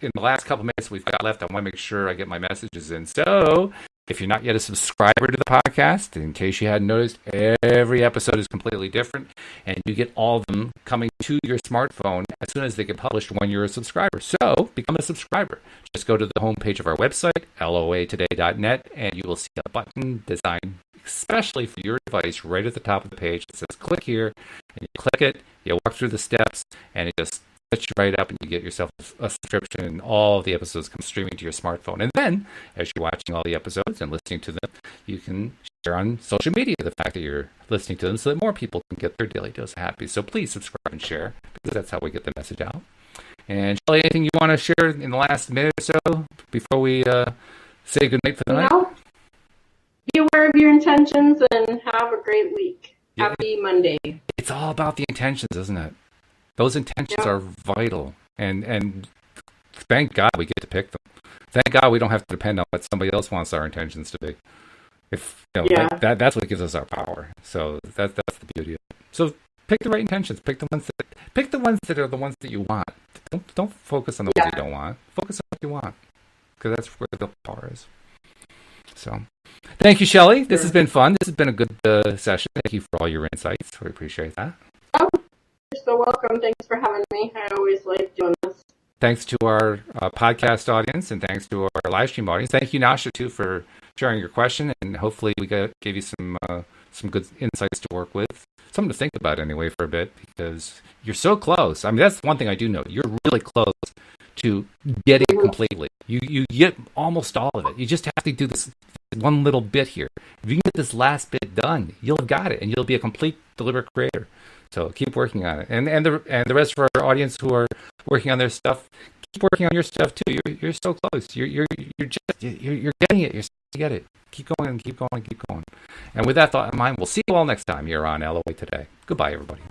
in the last couple minutes we've got left, I want to make sure I get my messages in. So if you're not yet a subscriber to the podcast, in case you hadn't noticed, every episode is completely different, and you get all of them coming to your smartphone as soon as they get published when you're a subscriber. So become a subscriber. Just go to the homepage of our website, lawofattraction.net, and you will see a button designed especially for your device right at the top of the page. It says click here, and you click it, you walk through the steps, and it just sets you right up, and you get yourself a subscription, and all the episodes come streaming to your smartphone. And then, as you're watching all the episodes and listening to them, you can share on social media the fact that you're listening to them so that more people can get their daily dose of happy. So please subscribe and share, because that's how we get the message out. And Shelly, anything you want to share in the last minute or so before we say goodnight for the night? Be aware of your intentions and have a great week. Yeah. Happy Monday. It's all about the intentions, isn't it? Those intentions are vital, and thank God we get to pick them. Thank God we don't have to depend on what somebody else wants our intentions to be. If that's what gives us our power. So that's the beauty of it. So pick the right intentions. Pick the ones that are the ones that you want. Don't focus on the ones you don't want. Focus on what you want, because that's where the power is. So, thank you, Shelly. This has been fun. This has been a good session. Thank you for all your insights. We appreciate that. Oh, you're so welcome. Thanks for having me. I always like doing this. Thanks to our podcast audience, and thanks to our live stream audience. Thank you, Nasha, too, for sharing your question, and hopefully we gave you some good insights to work with. Something to think about anyway for a bit, because you're so close. I mean, that's one thing I do know. You're really close to getting it completely. You get almost all of it. You just have to do this one little bit here. If you can get this last bit done, you'll have got it, and you'll be a complete deliberate creator. So keep working on it, and the rest of our audience who are working on their stuff, keep working on your stuff too. You're so close. You're getting it. You're starting to get it. Keep going and keep going and keep going. And with that thought in mind, we'll see you all next time here on LOA Today. Goodbye, everybody.